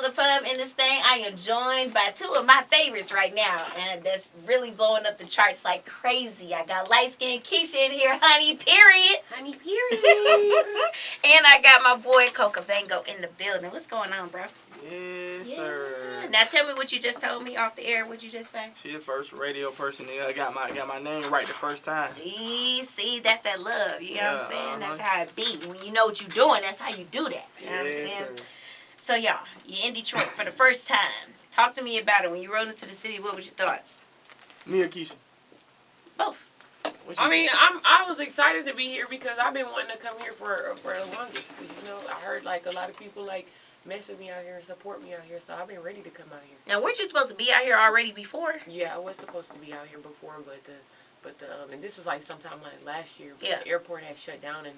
the Pub in this thing. I am joined by two of my favorites right now, and that's really blowing up the charts like crazy. I got LightSkinKeisha in here, honey, period. Honey, period. And I got my boy Coca Vango in the building. What's going on, bro? Yes, sir. Now tell me what you just told me off the air. What'd you just say? She the first radio person that got my name right the first time. See, that's that love. You know what I'm saying? That's how it be. When you know what you're doing, that's how you do that. You know what I'm saying? Sir. So y'all, you're in Detroit for the first time. Talk to me about it. When you rode into the city, what was your thoughts? Me or Keisha? Both. I was excited to be here because I've been wanting to come here for the longest. Because, you know, I heard like a lot of people like mess with me out here and support me out here, so I've been ready to come out here. Now, weren't you supposed to be out here already before? Yeah, I was supposed to be out here before, but and this was like sometime like last year. But Yeah. The airport had shut down in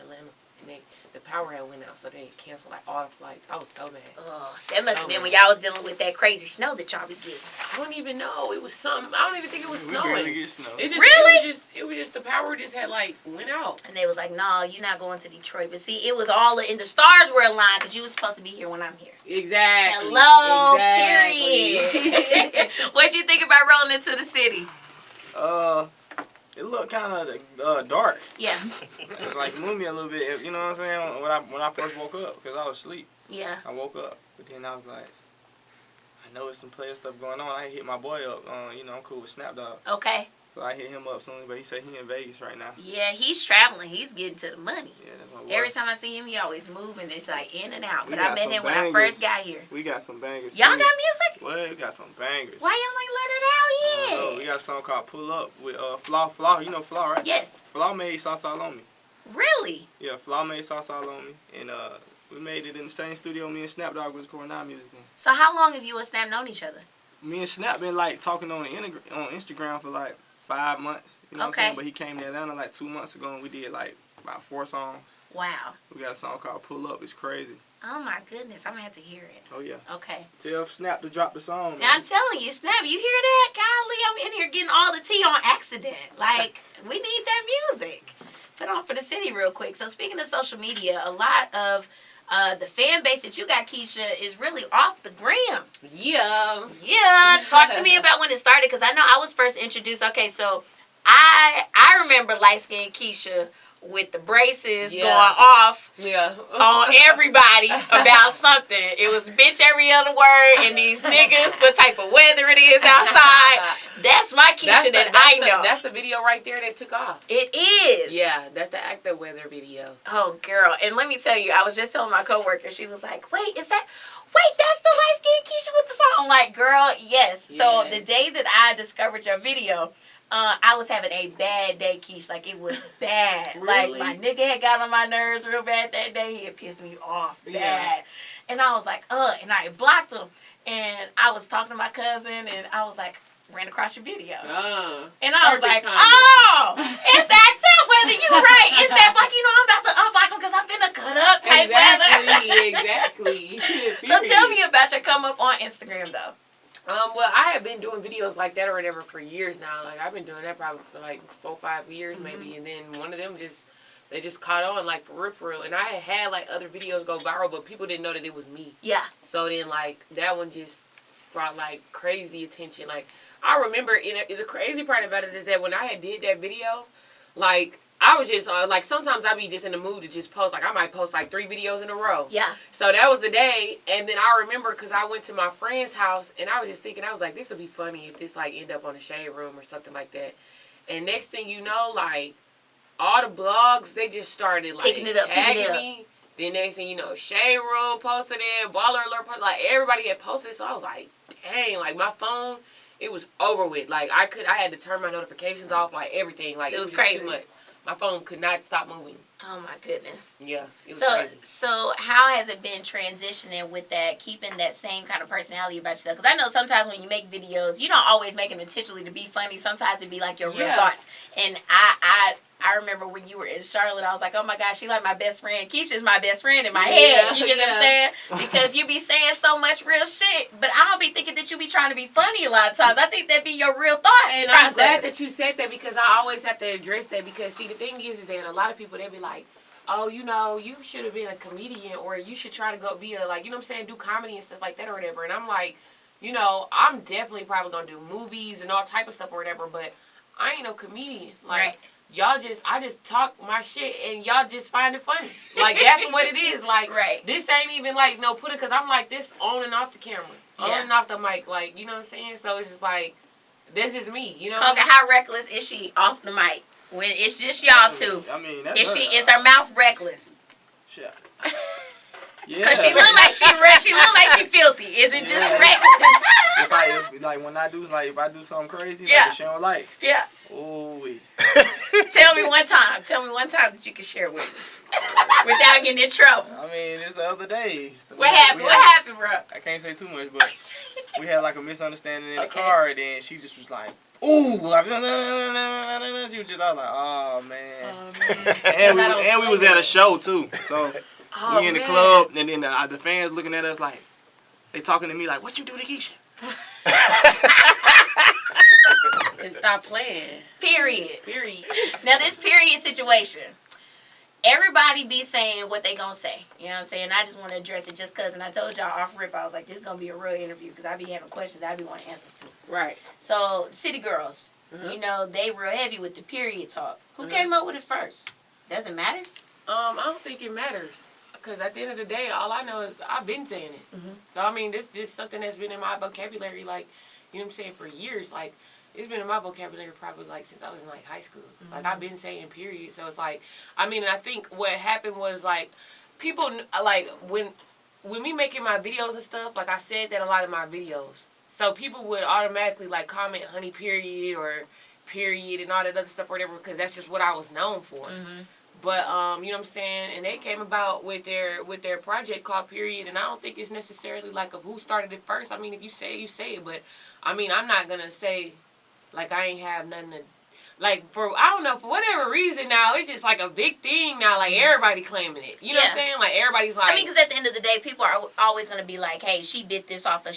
Atlanta, and the power had went out, so they canceled like all the flights. I was so mad. Oh, that must have been when y'all was dealing with that crazy snow that y'all be getting. I don't even know. It was something. I don't even think it was snowing. We barely get snow. Really? It was just the power just had like went out. And they was like, no, you're not going to Detroit. But see, it was all in the stars were aligned because you was supposed to be here when I'm here. Exactly. Hello, Exactly. period. What'd you think about rolling into the city? It looked kind of dark. Yeah. It like moved me a little bit. You know what I'm saying? When I first woke up, because I was asleep. Yeah. I woke up, but then I was like, I know there's some player stuff going on. I hit my boy up. You know, I'm cool with Snapdog. Okay. So I hit him up soon, but he said he in Vegas right now. Yeah, he's traveling. He's getting to the money. Yeah, that's my boy. Every time I see him, he always moving. It's like in and out. We But I got met some him when I bangers. first got here. We got some bangers. Y'all too. got music? Well, we got some bangers. Why y'all ain't let it out Oh, yet? we got a song called Pull Up with Flaw. You know Flaw, right? Yes. Flaw made Sauce All On Me. Really? Yeah, Flaw made Sauce All On Me. And we made it in the same studio me and Snapdog was recording our music in. So how long have you and Snap known each other? Me and Snap been like talking on Instagram for like 5 months. You know what I'm saying? But he came to Atlanta like 2 months ago and we did like about 4 songs. Wow. We got a song called Pull Up. It's crazy. Oh my goodness. I'm going to have to hear it. Oh, yeah. Okay. Tell Snap to drop the song. Now I'm telling you, Snap, you hear that? Golly, I'm in here getting all the tea on accident. Like, we need that music. Put on for the city real quick. So speaking of social media, a lot of the fan base that you got, Keisha, is really off the gram. Yeah. Yeah. Talk to me about when it started, because I know I was first introduced. Okay, so I remember LightSkinKeisha with the braces going off on everybody about something. It was bitch every other word and these niggas, what type of weather it is outside. That's my Keisha I know. That's the video right there that took off. It is. Yeah, that's the active weather video. Oh, girl. And let me tell you, I was just telling my coworker, she was like, wait, that's the LightSkinKeisha with the song. I'm like, girl, yes. Yeah. So the day that I discovered your video, I was having a bad day, Keish. Like, it was bad. Really? Like, my nigga had got on my nerves real bad that day. He had pissed me off bad. Yeah. And I was like, and I blocked him. And I was talking to my cousin, and I was like, ran across your video. And I was like, timing. oh, it's that tough weather. You right. It's that, like, you know, I'm about to unblock him because I'm finna cut up type weather. Exactly. So tell me about your come up on Instagram, though. Well, I have been doing videos like that or whatever for years now. Like, I've been doing that probably for like 4 or 5 years maybe. And then one of them they just caught on, like, for real. And I had like other videos go viral, but people didn't know that it was me. Yeah. So then, like, that one just brought like crazy attention. Like, I remember, the crazy part about it is that when I had did that video, like, I was just, like, sometimes I'd be just in the mood to just post. Like, I might post, like, 3 videos in a row. Yeah. So that was the day. And then I remember, because I went to my friend's house, and I was just thinking, I was like, this would be funny if this, like, end up on the Shade Room or something like that. And next thing you know, like, all the blogs, they just started, like, tagging me. Then next thing you know, Shade Room posted it, Baller Alert posted, like, everybody had posted. So I was like, dang, like, my phone, it was over with. Like, I had to turn my notifications off, like, everything. Like, it was just crazy. Too much. My phone could not stop moving. Oh my goodness. Yeah, it was crazy. So how has it been transitioning with that, keeping that same kind of personality about yourself? Because I know sometimes when you make videos, you don't always make them intentionally to be funny. Sometimes it be like your real thoughts. And I remember when you were in Charlotte, I was like, oh my gosh, she like my best friend. Keisha's my best friend in my head. You get what I'm saying? Because you be saying so much real shit. But I don't be thinking that you be trying to be funny a lot of times. I think that be your real thought And process. I'm glad that you said that, because I always have to address that. Because, see, the thing is that a lot of people, they be like, oh, you know, you should have been a comedian, or you should try to go be a, like, you know what I'm saying, do comedy and stuff like that or whatever. And I'm like, you know, I'm definitely probably going to do movies and all type of stuff or whatever, but I ain't no comedian. Like, y'all just, I just talk my shit and y'all just find it funny. Like, that's what it is. Like, this ain't even like, no, put it, because I'm like this on and off the camera. On and off the mic. Like, you know what I'm saying? So it's just like, that's just me, you know? Coca, how reckless is she off the mic? When it's just y'all two. I mean, is her mouth reckless? Shit. Yeah. Cause she look like she filthy. Is it just reckless? If when I do something crazy, like that she don't like. Yeah. Ooh. Tell me one time that you can share with me without getting in trouble. I mean, it's the other day. What happened, bro? I can't say too much, but we had like a misunderstanding in the car, and then she just was like, ooh, like, she was just, I was like, oh man. And we was at a show too, so we in the club, and then the fans looking at us like, they talking to me like, what you do to Keisha? And stop playing. Period. Now this period situation, everybody be saying what they gonna say. You know what I'm saying? I just want to address it just because, and I told y'all off rip, I was like, this is gonna be a real interview because I be having questions I be wanting answers to. Right. So City Girls, you know, they real heavy with the period talk. Who came up with it first? Does it matter? I don't think it matters. Because at the end of the day, all I know is I've been saying it. So, I mean, this is something that's been in my vocabulary, like, you know what I'm saying, for years. Like, it's been in my vocabulary probably, like, since I was in, like, high school. Like, I've been saying period. So, it's like, I mean, and I think what happened was, like, people, like, when me making my videos and stuff, like, I said that a lot of my videos. So, people would automatically, like, comment honey period or period and all that other stuff or whatever, because that's just what I was known for. But, you know what I'm saying? And they came about with their project called Period. And I don't think it's necessarily like of who started it first. I mean, if you say it, you say it. But, I mean, I'm not going to say, like, I ain't have nothing to, like, I don't know, for whatever reason now, it's just like a big thing now. Like, everybody claiming it. You know what I'm saying? Like, everybody's like. I mean, because at the end of the day, people are always going to be like, hey, she bit this off of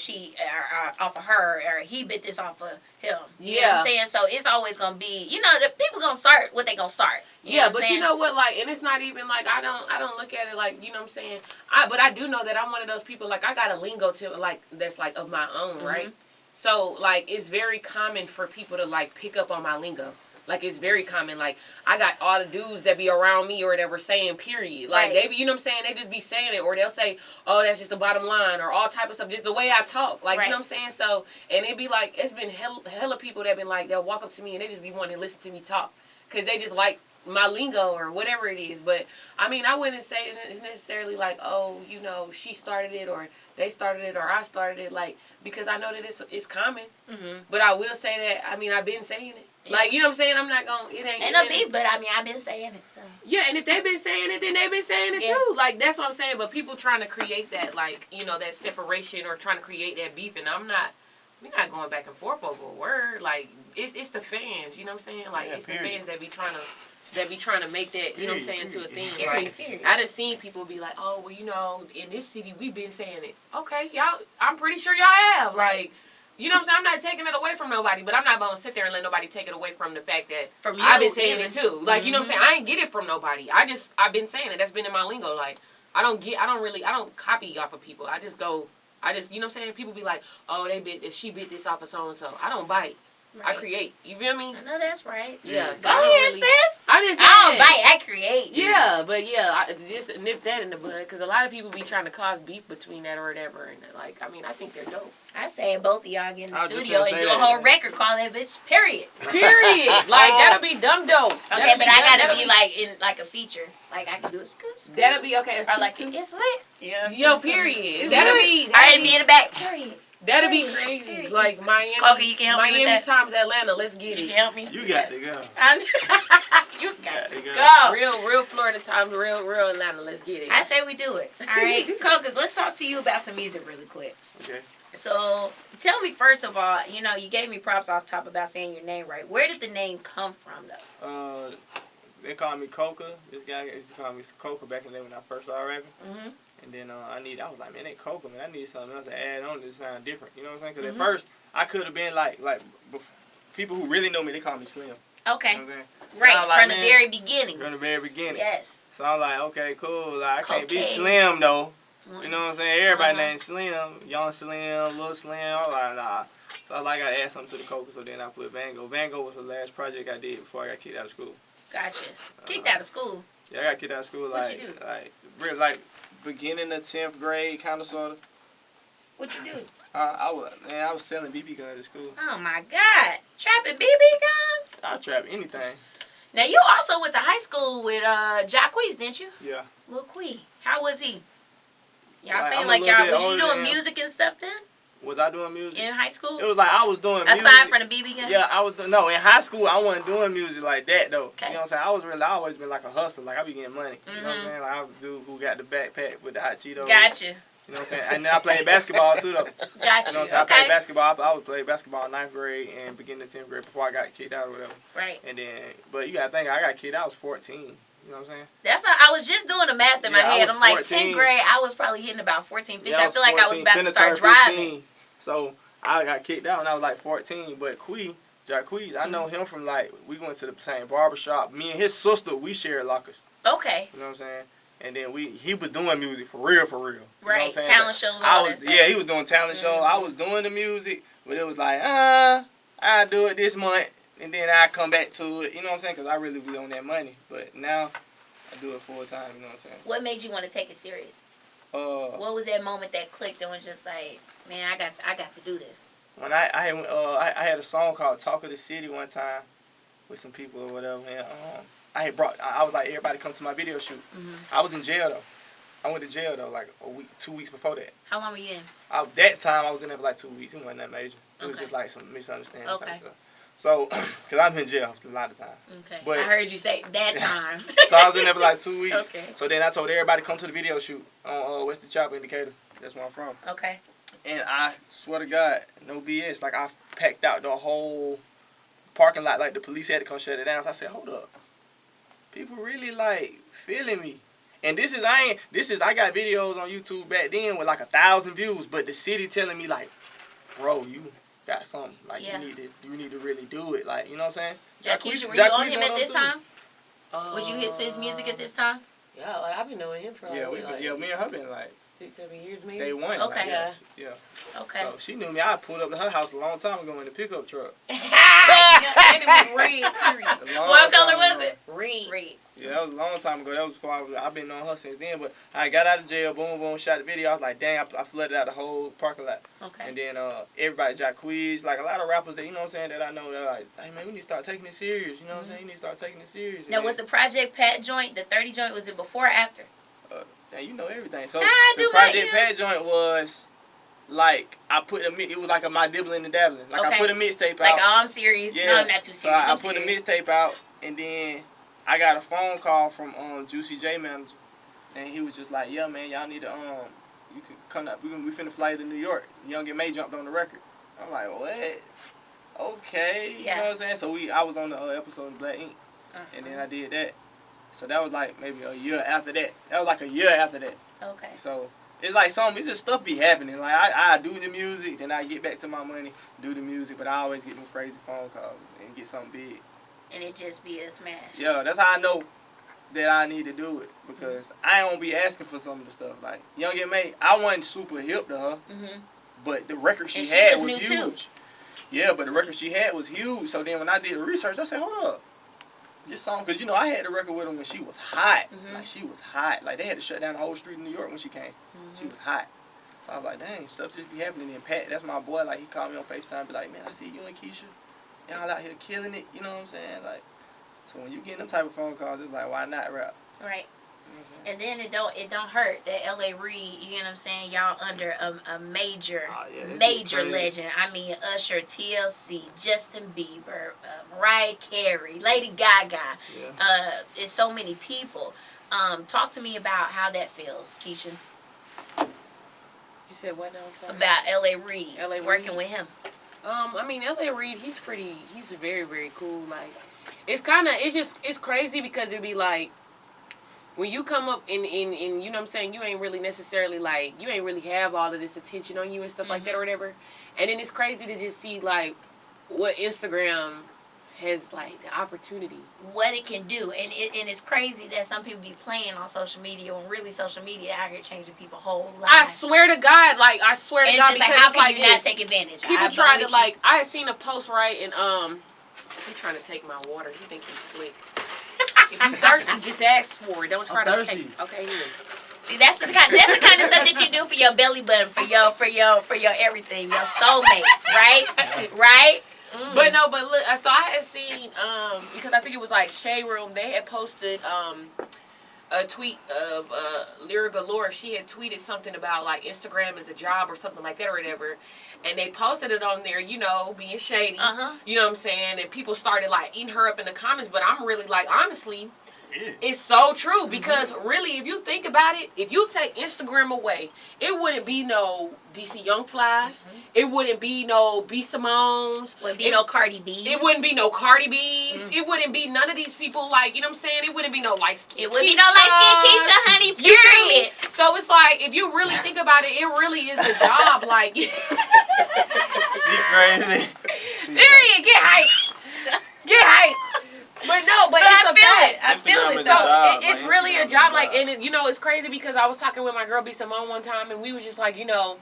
off of her, or he bit this off of him. You know what I'm saying? So it's always going to be, you know, the people going to start what they going to start. You know but you know what, like, and it's not even like, I don't look at it like, you know what I'm saying, but I do know that I'm one of those people, like, I got a lingo to, like, that's, like, of my own, right? So, like, it's very common for people to, like, pick up on my lingo. Like, it's very common. Like, I got all the dudes that be around me or that were saying period. Like, they be, you know what I'm saying, they just be saying it, or they'll say, oh, that's just the bottom line, or all type of stuff, just the way I talk. Like, you know what I'm saying? So, and it be like, it's been hella people that been like, they'll walk up to me and they just be wanting to listen to me talk. Because they just like my lingo or whatever it is. But, I mean, I wouldn't say it's necessarily like, oh, you know, she started it, or they started it, or I started it, like, because I know that it's common. But I will say that, I mean, I've been saying it. Like, you know what I'm saying? I'm not going to, it ain't no beef, but I mean, I've been saying it, so. Yeah, and if they've been saying it, then they've been saying it too. Like, that's what I'm saying. But people trying to create that, like, you know, that separation or trying to create that beef, and we're not going back and forth over a word. Like, it's the fans, you know what I'm saying? Like, it's the fans that be trying to make that, you know what I'm saying, to a thing. Like, I done seen people be like, oh, well, you know, in this city, we've been saying it. Okay, y'all, I'm pretty sure y'all have. Like, you know what I'm saying? I'm not taking it away from nobody, but I'm not going to sit there and let nobody take it away from the fact that I've been saying it too. Like, you know what I'm saying? I ain't get it from nobody. I've been saying it. That's been in my lingo. Like, I don't copy off of people. You know what I'm saying? People be like, oh, she bit this off of so-and-so. I don't bite. I create. You feel me? I know that's right. Yeah. Go ahead, sis. I don't bite. I create. Yeah, but I just nip that in the bud, because a lot of people be trying to cause beef between that or whatever, and like, I mean, I think they're dope. I say both of y'all get in the studio and do a whole record, call that bitch period. Like, that'll be dumb dope. Okay, but I gotta be like in like a feature. Like, I can do a scoop. That'll be okay. Or like, it's lit. Yeah. Yo, period. That'll be. I didn't be in the back. Period. That'd be crazy. Like, Miami. Coca, you can help me with that? Times Atlanta. Let's get it. You can help me? You got to go. You got to go. Real Florida times, real Atlanta. Let's get it. I say we do it. All right. Coca, let's talk to you about some music really quick. Okay. So, tell me first of all, you know, you gave me props off top about saying your name right. Where did the name come from, though? They called me Coca. This guy used to call me Coca back in the day when I first started rapping. And then I was like, man, they Coca, man. I need something else to add on to sound different. You know what I'm saying? Because at first, I could have been like people who really know me, they call me Slim. Okay. You know what I'm saying? Right, like, from the very beginning. From the very beginning. Yes. So I'm like, okay, cool. Like, I can't be Slim, though. You know what I'm saying? Everybody named Slim. Young Slim, Little Slim. I'm like, nah. So I got to add something to the Coca, so then I put Vango. Vango was the last project I did before I got kicked out of school. Gotcha. Kicked out of school? Yeah, I got kicked out of school. What'd you do? Like beginning of 10th grade, kind of, sort of. What you do? I was selling BB guns at school. Oh, my God. Trapping BB guns? I trap anything. Now, you also went to high school with Jacquees, didn't you? Yeah. Lil Quee. How was he? Y'all Like, seem like y'all, was you doing music and stuff then? Was I doing music? In high school? It was like I was doing music. Aside from the BB guns? Yeah, I was no, in high school I wasn't doing music like that though. Okay. You know what I'm saying? I always been like a hustler, like I be getting money. You know what I'm saying? Like I was the dude who got the backpack with the hot Cheetos. Gotcha. You know what I'm saying? And then I played basketball too though. Gotcha. You know what I'm saying? I played basketball. I would play basketball in 9th grade and beginning of 10th grade before I got kicked out or whatever. Right. And then, but you gotta think, I got kicked out, I was 14. You know what I'm saying? That's how I was just doing the math in my head. I'm like, 10th grade, I was probably hitting about 14, 15. I feel like I was about to start driving. So I got kicked out when I was like 14. But Jacquees, I know him from like, we went to the same barbershop. Me and his sister, we shared lockers. Okay. You know what I'm saying? And then he was doing music for real. You right. Know what I'm saying? Talent shows. Yeah, he was doing talent shows. I was doing the music, but it was like, I do it this month, and then I come back to it. You know what I'm saying? Because I really be on that money. But now I do it full time. You know what I'm saying? What made you want to take it serious? What was that moment that clicked and was just like, man, I got to do this? When I had a song called "Talk of the City" one time with some people or whatever, and I was like, everybody come to my video shoot. I was in jail though. I went to jail though, like 2 weeks before that. How long were you in? That time I was in there for like 2 weeks. It wasn't that major. It was just like some misunderstandings. Okay. Type stuff. So, because I'm in jail a lot of time. Okay. But, I heard you say that time. So I was in there for like 2 weeks. Okay. So then I told everybody come to the video shoot on West the Chopper in Decatur. That's where I'm from. Okay. And I swear to God, no BS. Like I packed out the whole parking lot. Like the police had to come shut it down. So I said, hold up. People really like feeling me. And I got videos on YouTube back then with like 1,000 views, but the city telling me like, bro, you got something. Like you need to really do it. Like, you know what I'm saying? Jacquees, were you on him at this time? Was you hip to his music at this time? Yeah, like I've been knowing him for me and her been like 6-7 years maybe. Day one. Okay. Like, yeah. Okay. So she knew me. I pulled up to her house a long time ago in the pickup truck. And it was red, period. What color was it? Red. Yeah, that was a long time ago. That was before I've been on her since then. But I got out of jail, boom, shot the video. I was like, dang, I flooded out the whole parking lot. Okay. And then everybody, Jacquees, like a lot of rappers that, you know what I'm saying, that I know, they're like, hey, man, we need to start taking it serious. You know what I'm saying? You need to start taking it serious. Now, was the Project Pat joint, the 30 joint, was it before or after? Dang, you know everything. So I the Project Pat joint was like, it was like my dibbling and dabbling. Like I put a mixtape out. Like, oh, I'm serious. Yeah. No, I'm not too serious. So I put a mixtape out, and then I got a phone call from Juicy J manager, and he was just like, yeah, man, y'all need to you can come up. We finna fly to New York. Young and May jumped on the record. I'm like, what? Okay. You know what I'm saying? So I was on the episode of Black Ink, and then I did that. So that was like maybe a year after that. That was like a year after that. Okay. So it's like it's just stuff be happening. Like I do the music, then I get back to my money, do the music, but I always get them crazy phone calls and get something big. And it just be a smash. Yeah, that's how I know that I need to do it, because I don't be asking for some of the stuff. Like Young and May, I wasn't super hip to her, but the record she had was huge. Too. Yeah, but the record she had was huge. So then when I did the research, I said, hold up. This song, because I had the record with her when she was hot. Like she was hot. Like they had to shut down the whole street in New York when she came. She was hot. So I was like, dang, stuff just be happening. And Pat, that's my boy. Like he called me on FaceTime, be like, man, I see you and Keisha, y'all out here killing it. You know what I'm saying? Like, so when you get them type of phone calls, it's like, why not rap? Right. And then it don't hurt that L.A. Reid, you know what I'm saying, y'all under a major legend. I mean, Usher, TLC, Justin Bieber, Mariah Carey, Lady Gaga. Yeah. It's so many people. Talk to me about how that feels, Keisha. You said what now? About L.A. Reid, working with him. I mean, L.A. Reid, he's very, very cool. Like, it's crazy because it'd be like, when you come up in you know what I'm saying, you ain't really necessarily like, you ain't really have all of this attention on you and stuff like that or whatever. And then it's crazy to just see like what Instagram has like the opportunity. What it can do, and it's crazy that some people be playing on social media when really social media out here changing people's whole lives. I swear to God, like I swear to God, because because how can you not take advantage? People try to like. I had seen a post right, and he trying to take my water. He think he's slick. If you thirsty, just ask for it. Don't try to take. Okay, here. See, that's the kind of stuff that you do for your belly button, for your everything, your soulmate, right? Right? Mm. But no, but look, so I had seen because I think it was like Shade Room. They had posted a tweet of Lyra Galore. She had tweeted something about like Instagram is a job or something like that or whatever. And they posted it on there, you know, being shady. You know what I'm saying? And people started like eating her up in the comments. But I'm really like, honestly, it's so true. Because really, if you think about it, if you take Instagram away, it wouldn't be no DC Young Flies. It wouldn't be no B Simone's. Wouldn't be no Cardi B's. It wouldn't be no Cardi B's. It wouldn't be none of these people like, you know what I'm saying? It wouldn't be no LightSkinKeisha. It wouldn't be no LightSkinKeisha, honey, period. So it's like, if you really think about it, it really is a job. Like, she crazy. Period. Get hype. Get hype. But no, but it's a fact. I feel it. So it's really a job. Like, and you know, it's crazy because I was talking with my girl B Simone one time, and we was just like, you know,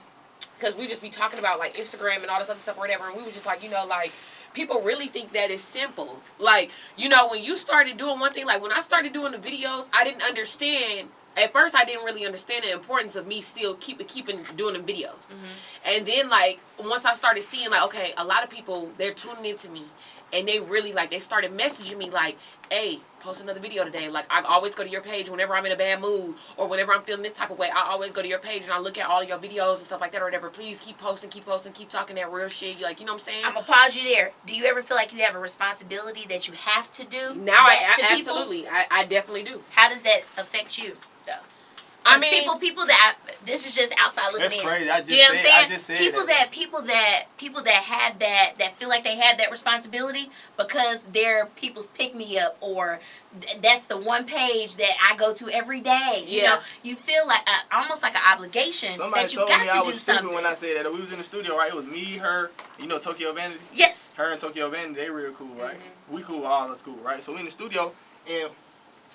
because we just be talking about like Instagram and all this other stuff or whatever, and we was just like, you know, like people really think that it's simple. Like, you know, when you started doing one thing, like when I started doing the videos, I didn't understand. At first, I didn't really understand the importance of me still keeping doing the videos. And then, like, once I started seeing, like, okay, a lot of people, they're tuning into me. And they really, like, they started messaging me, like, hey, post another video today. Like, I always go to your page whenever I'm in a bad mood. Or whenever I'm feeling this type of way, I always go to your page and I look at all of your videos and stuff like that or whatever. Please keep posting, keep talking that real shit. You like, you know what I'm saying? I'm going to pause you there. Do you ever feel like you have a responsibility that you have to do? Now, absolutely. I definitely do. How does that affect you? I mean, people that this is just outside looking in. That's crazy. I just you know what I'm saying? I just said people that have that feel like they have that responsibility because they're people's pick me up, or that's the one page that I go to every day. You know, you feel like almost like an obligation that you got to do something. When I said that, we was in the studio, right? It was me, her, you know, Tokyo Vanity. Yes. Her and Tokyo Vanity, they real cool, right? We cool, all of us cool, right? So we in the studio and.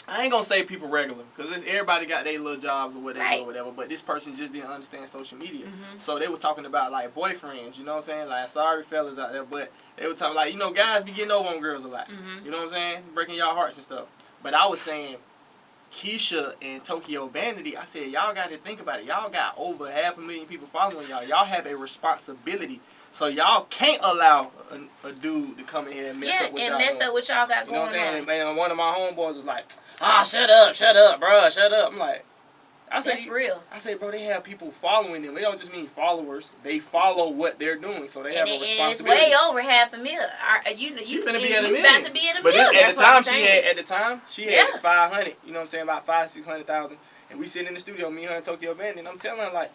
I ain't gonna say people regular, because everybody got their little jobs or whatever, or whatever, but this person just didn't understand social media. So they was talking about, like, boyfriends, you know what I'm saying? Like, sorry fellas out there, but they were talking, like, you know, guys be getting over on girls a lot. You know what I'm saying? Breaking y'all hearts and stuff. But I was saying, Keisha and Tokyo Vanity, I said, y'all got to think about it. Y'all got over 500,000 people following y'all. Y'all have a responsibility. So y'all can't allow a dude to come in here and mess up with y'all. Yeah, and mess up what y'all got going on. You know what I'm saying? And one of my homeboys was like, shut up, bro, shut up. I'm like, that's real. I say, bro, they have people following them. They don't just mean followers. They follow what they're doing, so they have a responsibility. And it's way over 500,000. You finna be at a million. About to be at a million. But at the time, she had 500. You know what I'm saying? About 500,000-600,000. And we sitting in the studio, me, her, and Tokyo Band, and I'm telling her, like,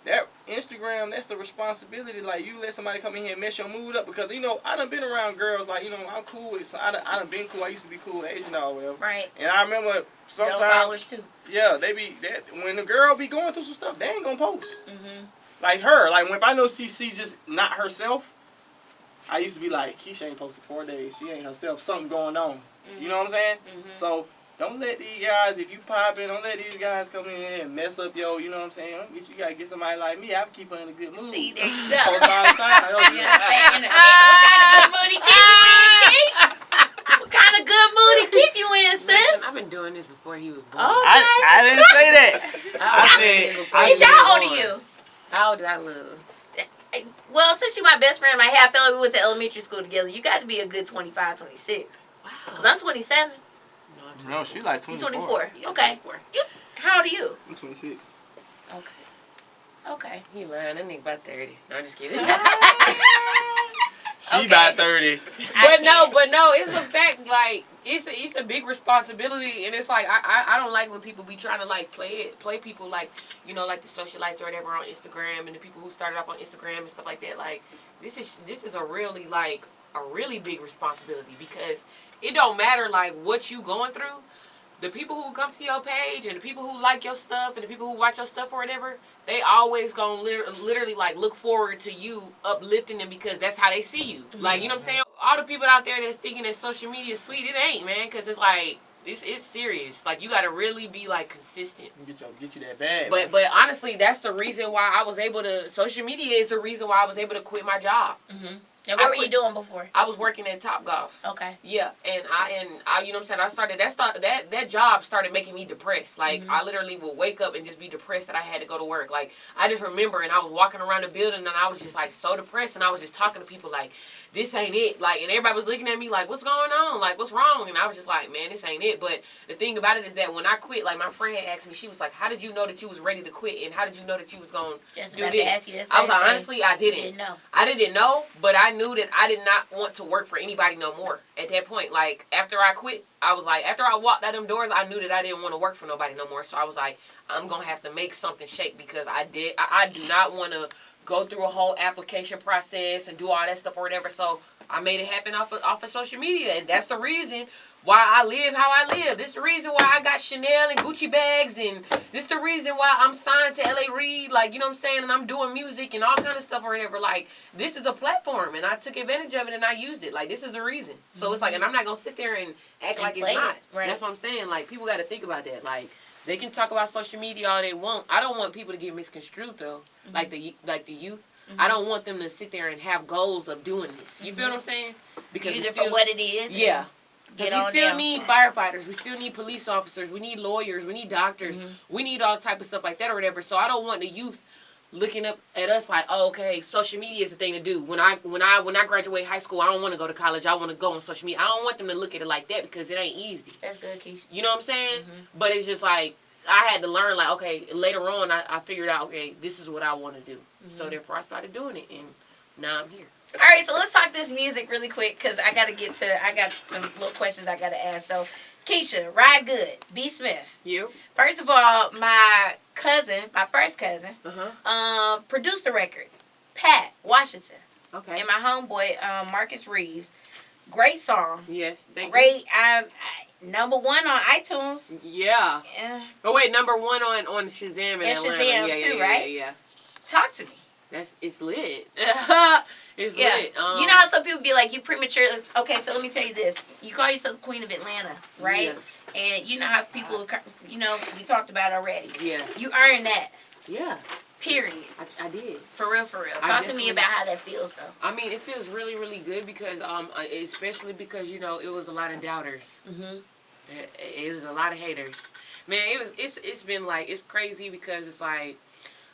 that Instagram, that's the responsibility. Like, you let somebody come in here and mess your mood up. Because, you know, I done been around girls, like, you know, I'm cool with, so I done been cool. I used to be cool with Asian or whatever. Right. And I remember sometimes. Followers too. Yeah, they be, when the girl be going through some stuff, they ain't gonna post. Like her, like, when I know she just not herself, I used to be like, Keisha ain't posted 4 days. She ain't herself. Something going on. You know what I'm saying? So, don't let these guys, if you poppin', don't let these guys come in here and mess up your, you know what I'm saying? You gotta get somebody like me. I can keep her in a good mood. See, there you go. Post all the time. You know what I'm saying? What kind of good mood he keep you in, Keisha? What kind of good mood he keep you in, sis? Listen, I've been doing this before he was born. I didn't say that. I said, Keisha, how old are you? How old do I look? Well, since you're my best friend, I feel like we went to elementary school together. You got to be a good 25, 26. Wow. Because I'm 27. No, she like 24. You 24. Okay. How old are you? I'm 26. Okay. He lying. That nigga about 30. No, I'm just kidding. She about 30. But no, it's a fact. Like, it's a big responsibility, and it's like I don't like when people be trying to like play people like, you know, like the socialites or whatever on Instagram, and the people who started off on Instagram and stuff like that. Like, this is a really big responsibility, because it don't matter like what you going through. The people who come to your page and the people who like your stuff and the people who watch your stuff or whatever, they always gonna literally like look forward to you uplifting them because that's how they see you. Like, you know what I'm saying? All the people out there that's thinking that social media is sweet, it ain't, man, because it's like, it's serious. Like, you gotta really be like consistent. Get you that bag. But honestly, that's the reason why I was able to. Social media is the reason why I was able to quit my job. And what were you doing before? I was working at Topgolf. Okay. Yeah, and I you know what I'm saying, I started that job started making me depressed. Like, I literally would wake up and just be depressed that I had to go to work. Like, I just remember, and I was walking around the building and I was just like so depressed, and I was just talking to people like, this ain't it. Like, and everybody was looking at me like, what's going on? Like, what's wrong? And I was just like, man, this ain't it. But the thing about it is that when I quit, like, my friend had asked me, she was like, how did you know that you was ready to quit? And how did you know that you was going to do this? To ask you this. I was like, honestly, I didn't. You didn't know. I didn't know, but I knew that I did not want to work for anybody no more at that point. Like, after I quit, I was like, after I walked out them doors, I knew that I didn't want to work for nobody no more. So I was like, I'm going to have to make something shake because I do not want to go through a whole application process and do all that stuff or whatever. So I made it happen off of social media, and that's the reason why I live how I live. This is the reason why I got Chanel and Gucci bags, and this is the reason why I'm signed to LA Reid, like, you know what I'm saying, and I'm doing music and all kind of stuff or whatever. Like, this is a platform, and I took advantage of it, and I used it. Like, this is the reason. So it's like, and I'm not going to sit there and act like it's not. Right. That's what I'm saying. Like, people got to think about that. Like, they can talk about social media all they want. I don't want people to get misconstrued, though, like the youth. I don't want them to sit there and have goals of doing this. You feel what I'm saying? Because use it for what it is. Yeah. Because we still need firefighters. We still need police officers. We need lawyers. We need doctors. We need all type of stuff like that or whatever. So I don't want the youth looking up at us like, oh, okay, social media is the thing to do. When I graduate high school, I don't want to go to college. I want to go on social media. I don't want them to look at it like that because it ain't easy. That's good, Keisha. You know what I'm saying? But it's just like, I had to learn, like, okay, later on, I figured out, okay, this is what I want to do. So therefore, I started doing it, and now I'm here. All right, so let's talk this music really quick, because I got some little questions I got to ask. So, Keisha, Ride Good, B. Smith. You? First of all, my first cousin, produced the record, Pat Washington. Okay. And my homeboy, Marcus Reeves. Great song. Yes, thank you. Great. Number 1 on iTunes. Yeah. Oh, wait, number 1 on Shazam in and Atlanta. Shazam, too, right? Yeah. Talk to me. It's lit. It's lit. You know how some people be like, you premature. Okay, so let me tell you this. You call yourself the Queen of Atlanta, right? Yeah. And you know how people, you know, we talked about already. Yeah. You earned that. Yeah. Period. I did. For real. Talk to me about how that feels, though. I mean, it feels really, really good because, especially because, you know, it was a lot of doubters. It was a lot of haters. Man, it's been like, it's crazy because it's like,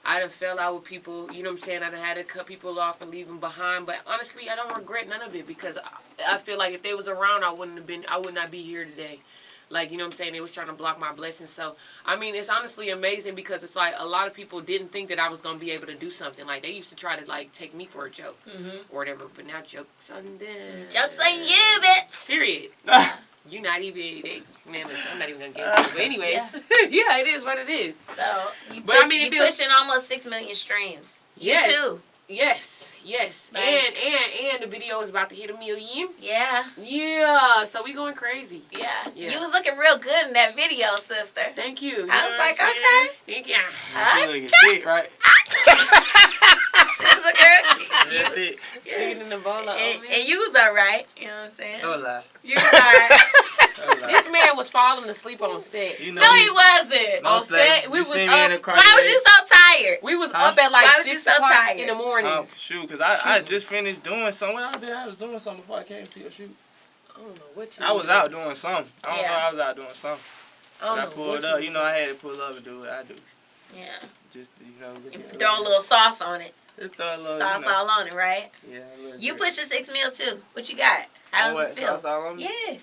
I done fell out with people, you know what I'm saying? I done had to cut people off and leave them behind. But honestly, I don't regret none of it because I feel like if they was around, I would not be here today. Like, you know what I'm saying? They was trying to block my blessings. So, I mean, it's honestly amazing because it's like a lot of people didn't think that I was going to be able to do something. Like, they used to try to, like, take me for a joke or whatever. But now joke's on them. Joke's on you, bitch. Period. You're not even, man, listen, I'm not even going to get into it. But anyways, yeah, it is what it is. So, you pushing almost 6 million streams. Yes. You too. Yes. Like, and the video is about to hit 1 million. Yeah, so we going crazy. Yeah. You was looking real good in that video, sister. Thank you. I was like, okay. Thank you. You looking thick, right? She's a girl. Thick. In the bowl and you was alright. You know what I'm saying? No lie. You was alright. This man was falling asleep on set. You know, no, he wasn't. On set, we was up. Why was you so tired? We was up at like 6 o'clock in the morning. Shoot, because I just finished doing something. What I did, I was doing something before I came to your shoot. I don't know what you I was out doing something. I was out doing something. I pulled up. You know, I had to pull up and do what I do. Yeah. Just, you know. Throw a little sauce on it. Just throw a little sauce all on it, right? Yeah. You pushing 6 mil too. What you got? How does it feel? Sauce all on me? Yeah.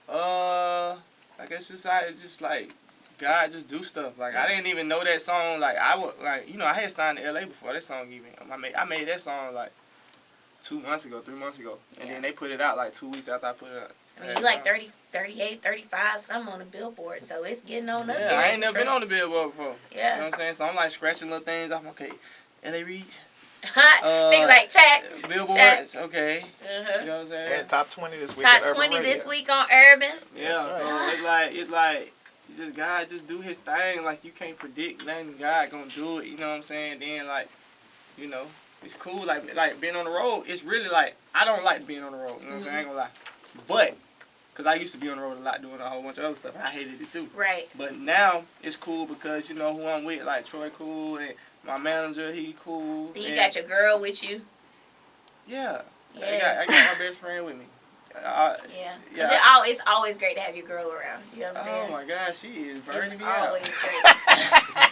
I guess just like God just do stuff. Like I didn't even know that song. Like I would you know I had signed to LA before that song even. I made that song like 3 months ago, and then they put it out like 2 weeks after I put it out. I mean, you like 30, 38, 35, something on the billboard, so it's getting on up there. Yeah, I ain't never been on the billboard before. Yeah. You know what I'm saying? So I'm like scratching little things off. Okay, LA Reid. Things like check. Billboards, check. Okay. You know what I'm saying? And top 20 this week. Top 20 this week on Urban. Yeah, so it's like God just do his thing. Like, you can't predict nothing. God gonna do it, you know what I'm saying? Then, like, you know, it's cool. Like being on the road, it's really like, I don't like being on the road, you know what I'm saying? I ain't gonna lie. But, because I used to be on the road a lot doing a whole bunch of other stuff. I hated it too. Right. But now, it's cool because, you know, who I'm with, like Troy cool, and my manager, he cool. And you got your girl with you? Yeah. I got my best friend with me. Because it's always great to have your girl around. You know what I'm saying? Oh my gosh, she is burning me out. Always great.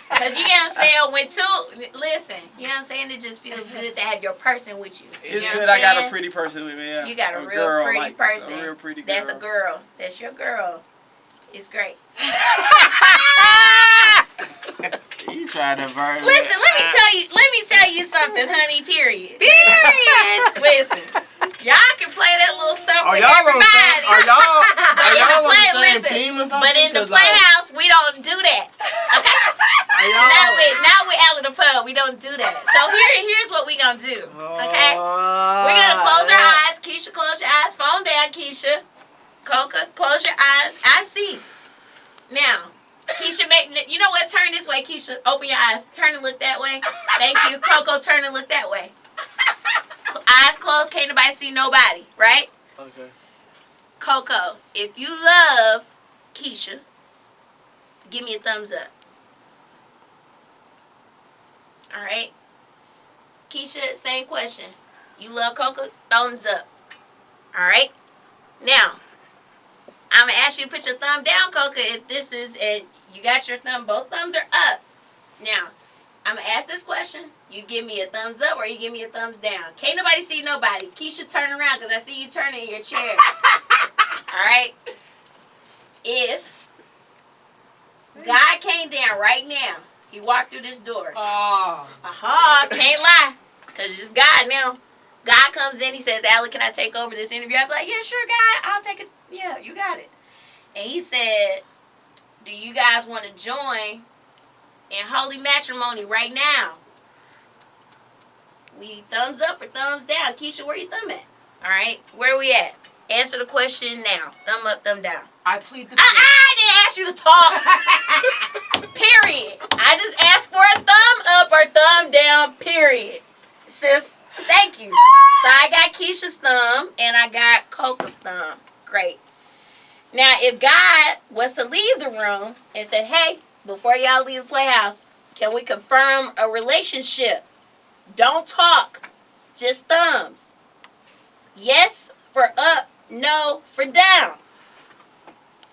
Because you know what I'm saying? Listen, you know what I'm saying? It just feels good to have your person with you. It's good I got a pretty person with me. Yeah. You got a real girl, pretty like, person. A real pretty girl. That's a girl. That's your girl. It's great. You trying to burn me. Listen, let me tell you something, honey, period. Listen. Y'all can play that little stuff with everybody. Are y'all on the same team or something? But in the playhouse, we don't do that. Okay? Now we out of the pub. We don't do that. So here's what we gonna do. Okay? We're gonna close our eyes. Keisha, close your eyes. Phone down, Keisha. Coca, close your eyes. I see. Now, Keisha, you know what? Turn this way, Keisha. Open your eyes. Turn and look that way. Thank you. Coco, turn and look that way. Eyes closed, can't nobody see nobody, right? Okay. Coco, if you love Keisha, give me a thumbs up. All right? Keisha, same question. You love Coco? Thumbs up. All right? Now, I'm going to ask you to put your thumb down, Coca, if this is, and you got your thumb, both thumbs are up. Now, I'm going to ask this question. You give me a thumbs up or you give me a thumbs down. Can't nobody see nobody. Keisha, turn around because I see you turning in your chair. All right? If God came down right now, he walked through this door. Can't lie. Because it's God now. God comes in, he says, Allie, can I take over this interview? I'm like, yeah, sure, God. I'll take it. Yeah, you got it. And he said, do you guys want to join in holy matrimony right now? We thumbs up or thumbs down? Keisha, where you thumb at? All right, where we at? Answer the question now. Thumb up, thumb down. I plead the fifth. I didn't ask you to talk. Period. I just asked for a thumb up or thumb down, period. Sis, thank you. So I got Keisha's thumb and I got Coca's thumb. Great. Now, if God was to leave the room and said, hey, before y'all leave the playhouse, can we confirm a relationship? Don't talk. Just thumbs. Yes for up, no for down.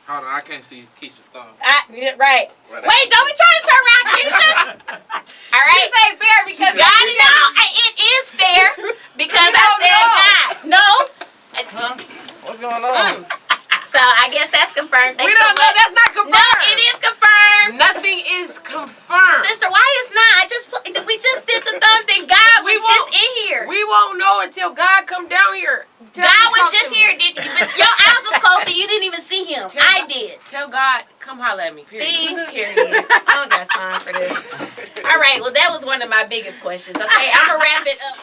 Hold on, I can't see Keisha's thumb. Right. Wait, don't be trying to turn around, Keisha. All right. This ain't fair because God, no, it is fair because I said God. No. Huh? What's going on? So I guess that's confirmed. We don't know. That's not confirmed. No, it is confirmed. Nothing is confirmed. Sister, why it's not? We just did the thumb thing. God was just in here. We won't know until God come down here. God was just here. But your eyes was closed, so you didn't even see him. I did. Tell God, come holler at me. Period. See? Period. I don't got time for this. All right. Well, that was one of my biggest questions. Okay, I'm going to wrap it up.